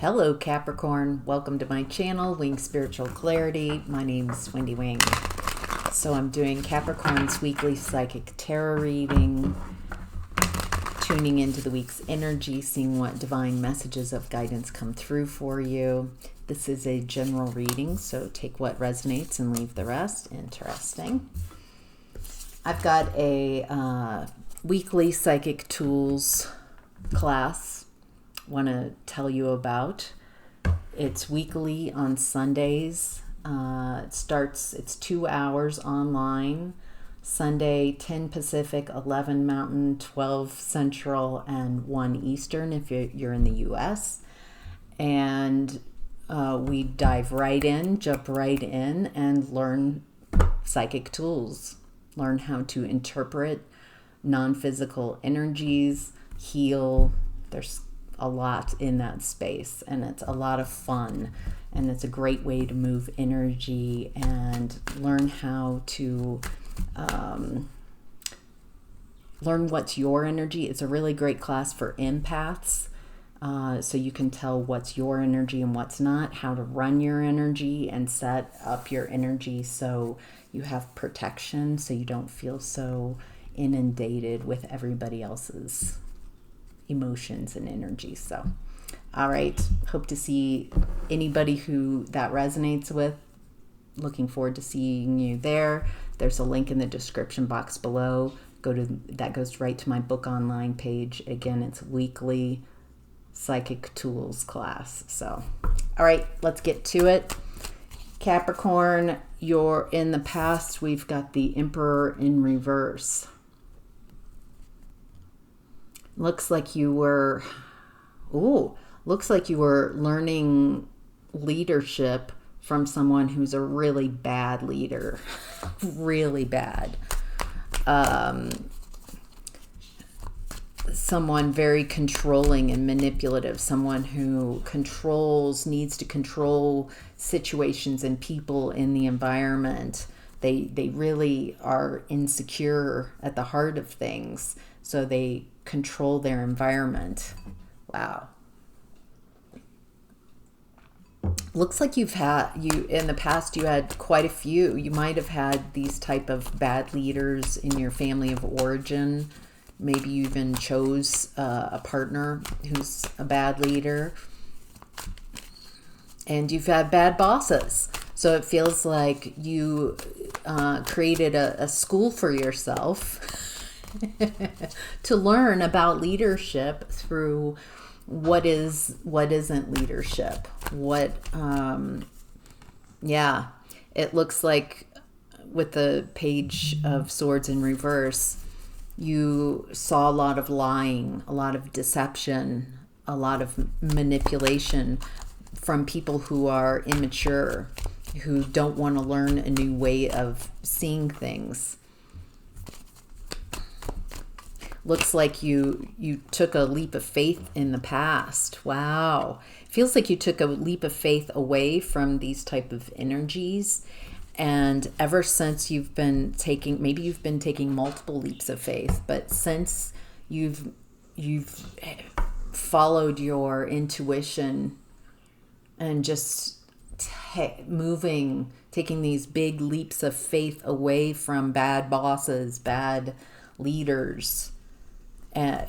Hello Capricorn, welcome to my channel, Wing Spiritual Clarity. My name is Wendy Wing. So I'm doing Capricorn's weekly psychic tarot reading, tuning into the week's energy, seeing what divine messages of guidance come through for you. This is a general reading, so take what resonates and leave the rest. Interesting. I've got a weekly psychic tools class want to tell you about. It's weekly on Sundays. It's 2 hours online. Sunday, 10 Pacific, 11 Mountain, 12 Central, and 1 Eastern if you're in the US. And we dive right in, jump right in, and learn psychic tools. Learn how to interpret non-physical energies, heal. There's a lot in that space, and it's a lot of fun, and it's a great way to move energy and learn how to learn what's your energy. It's a really great class for empaths, so you can tell what's your energy and what's not, how to run your energy and set up your energy so you have protection, so you don't feel so inundated with everybody else's emotions and energy. So, all right, hope to see anybody who that resonates with. Looking forward to seeing you there. There's a link in the description box below. That goes right to my book online page. Again, it's weekly psychic tools class. So, all right, let's get to it. Capricorn, you're in the past. We've got the Emperor in reverse. Looks like you were learning leadership from someone who's a really bad leader. Really bad. Someone very controlling and manipulative, someone who needs to control situations and people in the environment. They really are insecure at the heart of things, so they control their environment. Wow. Looks like in the past you had quite a few. You might have had these type of bad leaders in your family of origin. Maybe you even chose a partner who's a bad leader. And you've had bad bosses. So it feels like you created a school for yourself to learn about leadership through what isn't leadership. It looks like with the Page of Swords in reverse, you saw a lot of lying, a lot of deception, a lot of manipulation from people who are immature, who don't want to learn a new way of seeing things. Looks like you took a leap of faith in the past. Wow. Feels like you took a leap of faith away from these type of energies. And ever since you've been taking multiple leaps of faith, but since you've followed your intuition and just taking these big leaps of faith away from bad bosses, bad leaders,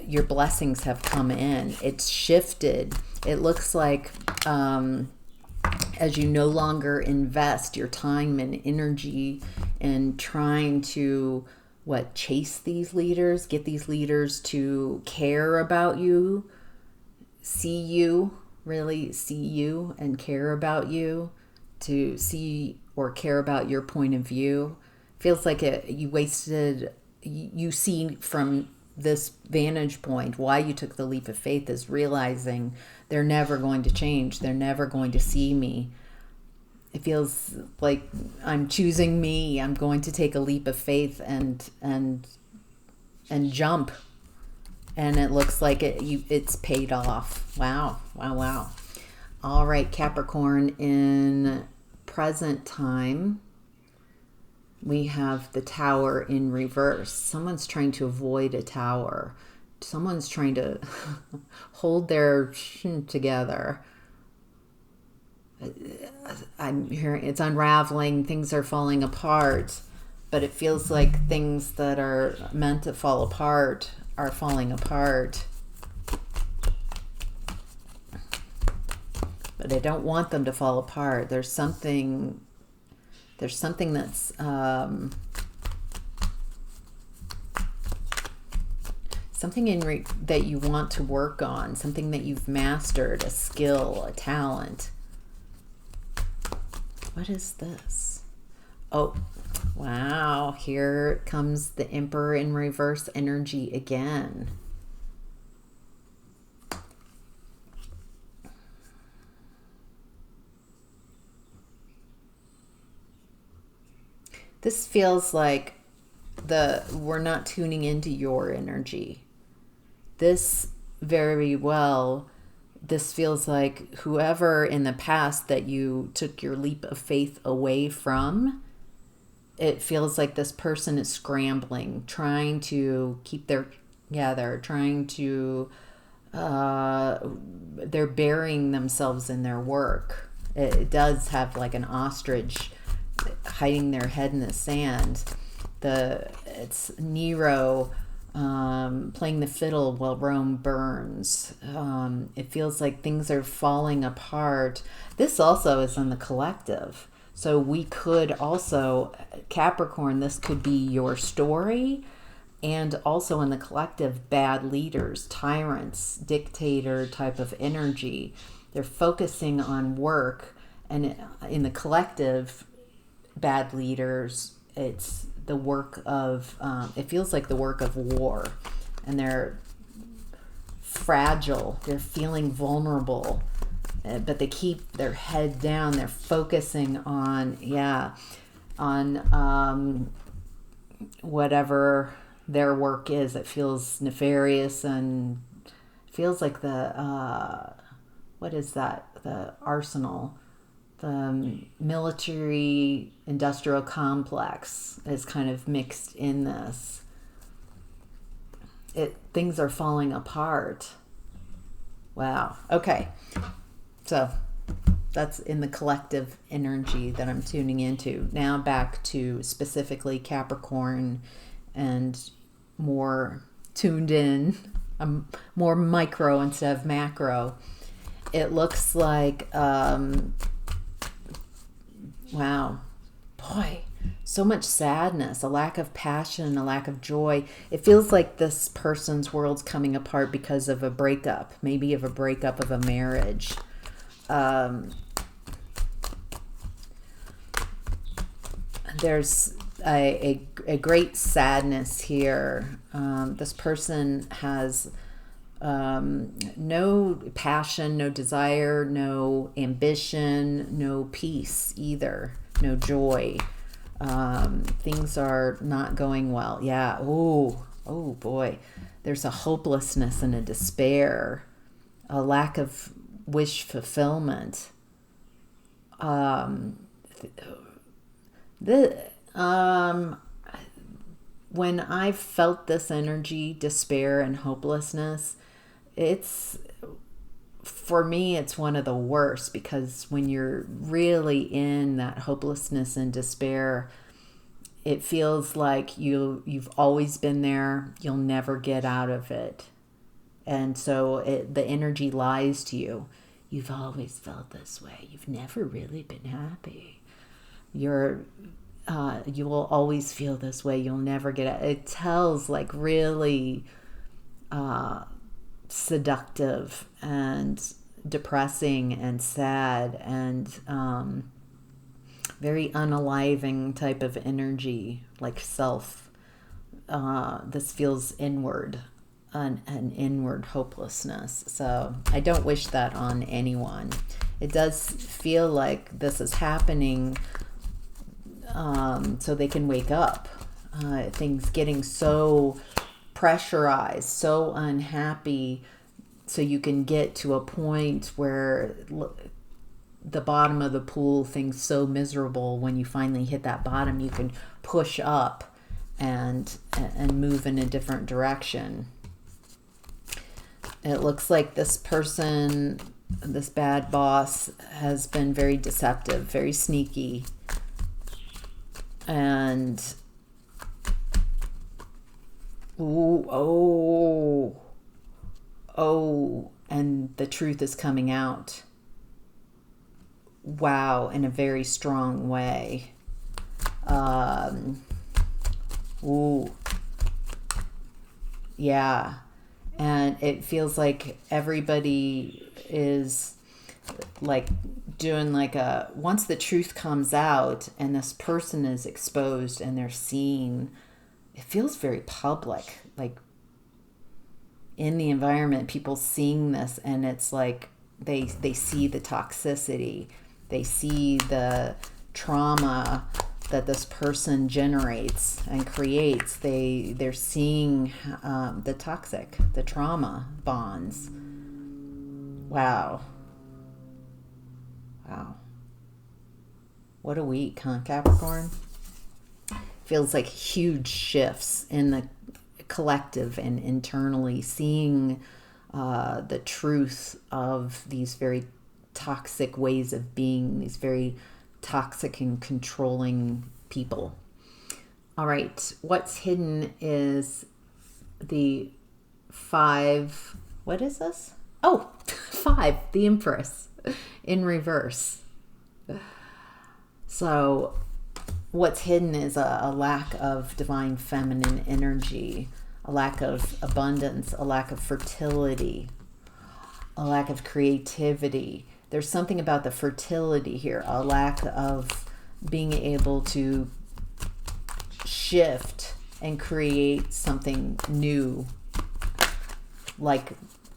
your blessings have come in. It's shifted. It looks like as you no longer invest your time and energy in trying to chase these leaders, get these leaders to care about you, really see you and care about you, to see or care about your point of view. Feels like you see from this vantage point why you took the leap of faith is realizing they're never going to change. They're never going to see me. It feels like I'm choosing me. I'm going to take a leap of faith and jump. And it looks like it's paid off. Wow. All right, Capricorn, in present time, we have the Tower in reverse. Someone's trying to avoid a tower. Someone's trying to hold their together. I'm hearing it's unraveling, things are falling apart, but it feels like things that are meant to fall apart are falling apart. But I don't want them to fall apart. There's something that's something that you want to work on, something that you've mastered, a skill, a talent. What is this? Oh, wow. Here comes the Emperor in reverse energy again. This feels like we're not tuning into your energy. This feels like whoever in the past that you took your leap of faith away from, it feels like this person is scrambling, trying to keep their together, trying to, they're burying themselves in their work. It does have like an ostrich hiding their head in the sand. It's Nero playing the fiddle while Rome burns. It feels like things are falling apart. This also is in the collective. So we could also, Capricorn, this could be your story, and also in the collective, bad leaders, tyrants, dictator type of energy. They're focusing on work, and in the collective, bad leaders, it's the work of, it feels like the work of war, and they're fragile, they're feeling vulnerable, but they keep their head down, they're focusing on, whatever their work is. It feels nefarious and feels like the arsenal. The military industrial complex is kind of mixed in this. Things are falling apart. Wow. Okay. So that's in the collective energy that I'm tuning into. Now back to specifically Capricorn and more tuned in, more micro instead of macro. It looks like, wow, boy, so much sadness, a lack of passion, a lack of joy. It feels like this person's world's coming apart because of a breakup, maybe of a breakup of a marriage. There's a great sadness here. This person has no passion, no desire, no ambition, no peace either, no joy. Things are not going well. Yeah. Oh boy. There's a hopelessness and a despair, a lack of wish fulfillment. When I've felt this energy, despair and hopelessness, for me, it's one of the worst, because when you're really in that hopelessness and despair, it feels like you've always been there. You'll never get out of it. And so the energy lies to you. You've always felt this way. You've never really been happy. You will always feel this way. You'll never get out. It tells like really seductive and depressing and sad and very unaliving type of energy, like self. This feels inward, an inward hopelessness. So I don't wish that on anyone. It does feel like this is happening so they can wake up. Things getting so pressurized, so unhappy, so you can get to a point where the bottom of the pool, things so miserable, when you finally hit that bottom, you can push up and move in a different direction. It looks like this person This bad boss has been very deceptive, very sneaky. And and the truth is coming out. Wow, in a very strong way. Yeah. And it feels like everybody is like doing like a, once the truth comes out and this person is exposed and they're seen, it feels very public, like in the environment, people seeing this, and it's like they see the toxicity, they see the trauma that this person generates and creates. They're seeing the trauma bonds. Wow. What a week, huh, Capricorn? Feels like huge shifts in the collective and internally, seeing the truth of these very toxic ways of being, these very toxic and controlling people. All right, what's hidden is the 5, what is this? Oh, 5, the Empress in reverse. So what's hidden is a lack of divine feminine energy, a lack of abundance, a lack of fertility, a lack of creativity. There's something about the fertility here, a lack of being able to shift and create something new, like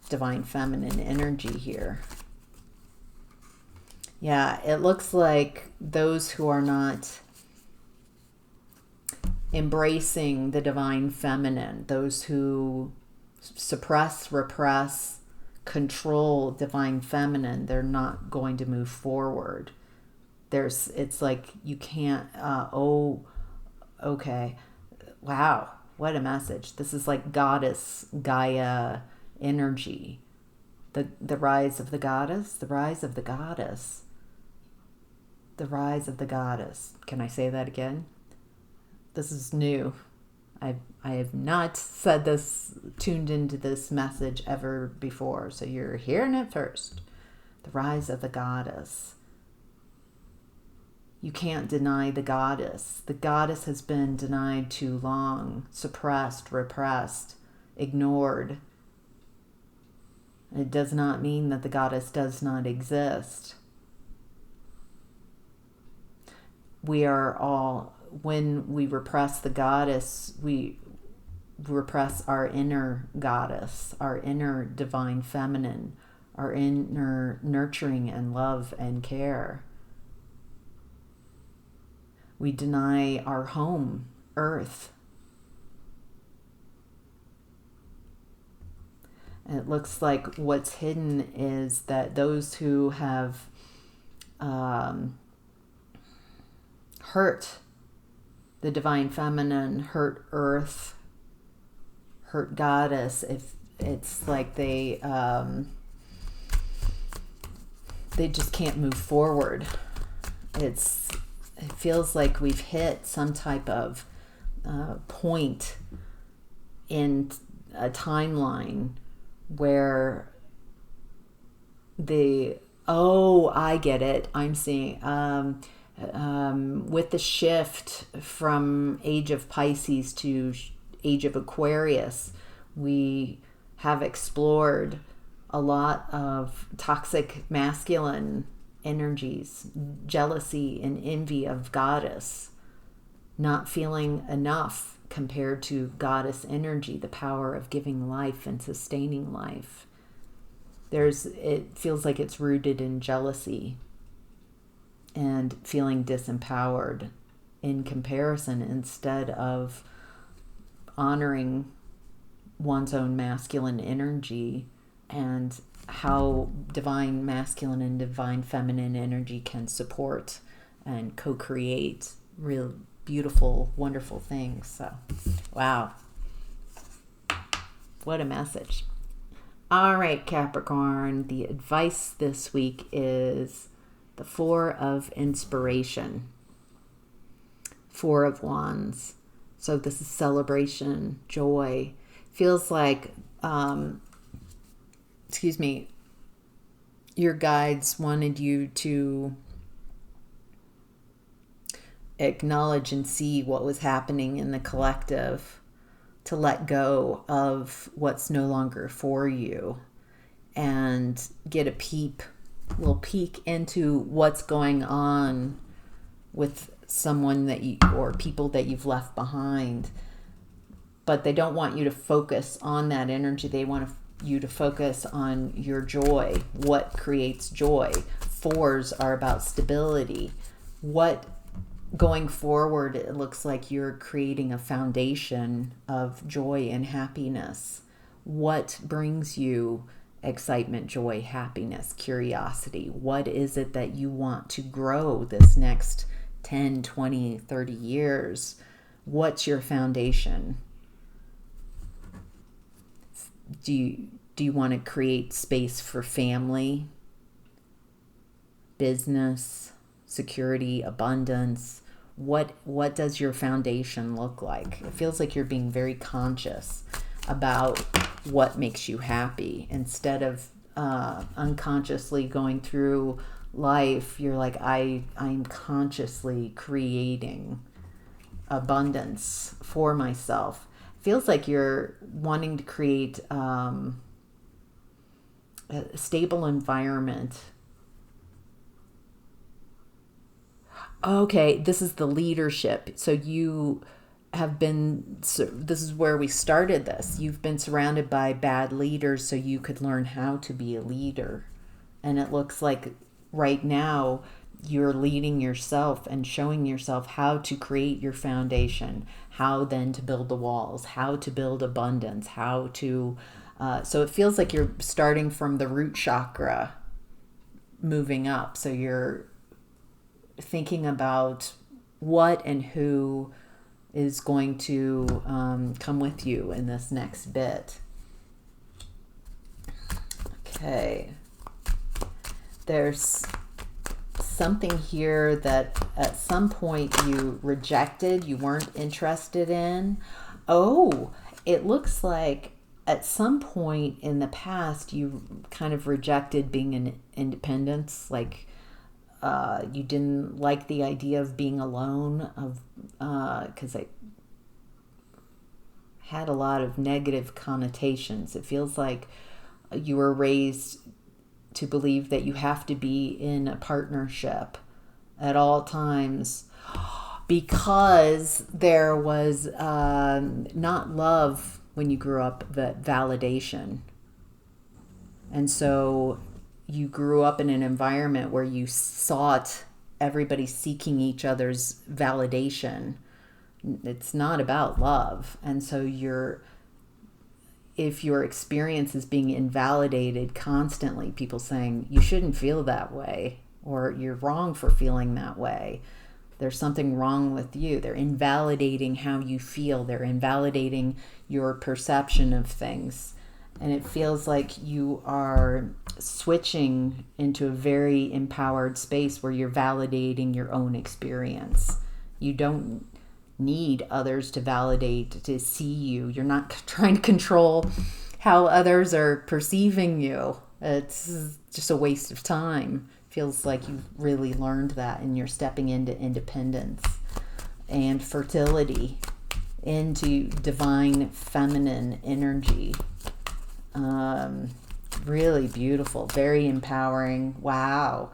divine feminine energy here. Yeah, it looks like those who are not embracing the divine feminine, those who suppress, repress, control divine feminine, they're not going to move forward. It's like you can't, okay. Wow, what a message. This is like goddess Gaia energy. The rise of the goddess, the rise of the goddess, the rise of the goddess. Can I say that again? This is new. I have not said this, tuned into this message ever before, so you're hearing it first. The rise of the goddess. You can't deny the goddess. The goddess has been denied too long, suppressed, repressed, ignored. It does not mean that the goddess does not exist. We are all, when we repress the goddess, we repress our inner goddess, our inner divine feminine, our inner nurturing and love and care. We deny our home, Earth. And it looks like what's hidden is that those who have hurt the divine feminine, hurt Earth, hurt goddess, if it's like they just can't move forward. It feels like we've hit some type of point in a timeline where I get it. I'm seeing with the shift from age of Pisces to age of Aquarius, we have explored a lot of toxic masculine energies, jealousy and envy of goddess, not feeling enough compared to goddess energy, the power of giving life and sustaining life. It feels like it's rooted in jealousy and feeling disempowered in comparison, instead of honoring one's own masculine energy and how divine masculine and divine feminine energy can support and co-create real beautiful, wonderful things. So, wow. What a message. All right, Capricorn, the advice this week is the Four of Inspiration, Four of Wands. So this is celebration, joy. Feels like, your guides wanted you to acknowledge and see what was happening in the collective, to let go of what's no longer for you and get a little peek into what's going on with someone that you, or people that you've left behind. But they don't want you to focus on that energy. They want you to focus on your joy, what creates joy. Fours are about stability. What going forward, it looks like you're creating a foundation of joy and happiness. What brings you excitement, joy, happiness, curiosity? What is it that you want to grow this next 10, 20, 30 years? What's your foundation? Do you want to create space for family, business, security, abundance? What does your foundation look like? It feels like you're being very conscious about what makes you happy instead of unconsciously going through life. You're like, I'm consciously creating abundance for myself. Feels like you're wanting to create a stable environment. Okay, this is the leadership. So you have been, this is where we started this. You've been surrounded by bad leaders so you could learn how to be a leader. And it looks like right now you're leading yourself and showing yourself how to create your foundation, how then to build the walls, how to build abundance, how to, so it feels like you're starting from the root chakra, moving up. So you're thinking about what and who is going to come with you in this next bit. Okay. There's something here that at some point you rejected, you weren't interested in. Oh, it looks like at some point in the past you kind of rejected being an independence, like you didn't like the idea of being alone, because it had a lot of negative connotations. It feels like you were raised to believe that you have to be in a partnership at all times because there was not love when you grew up, but validation. And so you grew up in an environment where you sought everybody seeking each other's validation. It's not about love. And so if your experience is being invalidated constantly, people saying you shouldn't feel that way, or you're wrong for feeling that way, there's something wrong with you. They're invalidating how you feel. They're invalidating your perception of things. And it feels like you are switching into a very empowered space where you're validating your own experience. You don't need others to validate, to see you. You're not trying to control how others are perceiving you. It's just a waste of time. Feels like you've really learned that, and you're stepping into independence and fertility, into divine feminine energy. Really beautiful, very empowering. Wow.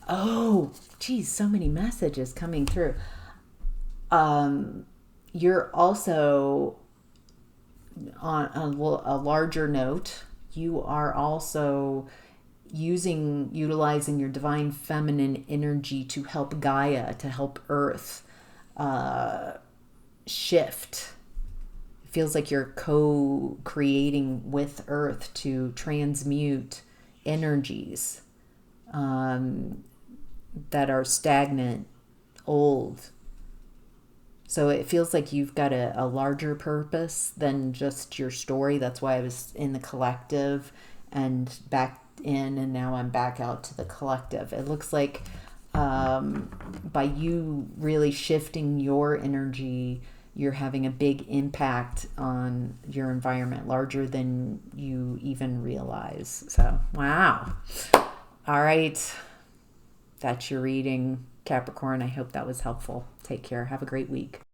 Oh, geez, so many messages coming through. You're also, on a larger note, you are also utilizing your divine feminine energy to help Gaia, to help Earth shift. It feels like you're co-creating with Earth to transmute energies that are stagnant, old, So it feels like you've got a larger purpose than just your story. That's why I was in the collective and back in, and now I'm back out to the collective. It looks like by you really shifting your energy, you're having a big impact on your environment, larger than you even realize. So, wow. All right. That's your reading, Capricorn. I hope that was helpful. Take care. Have a great week.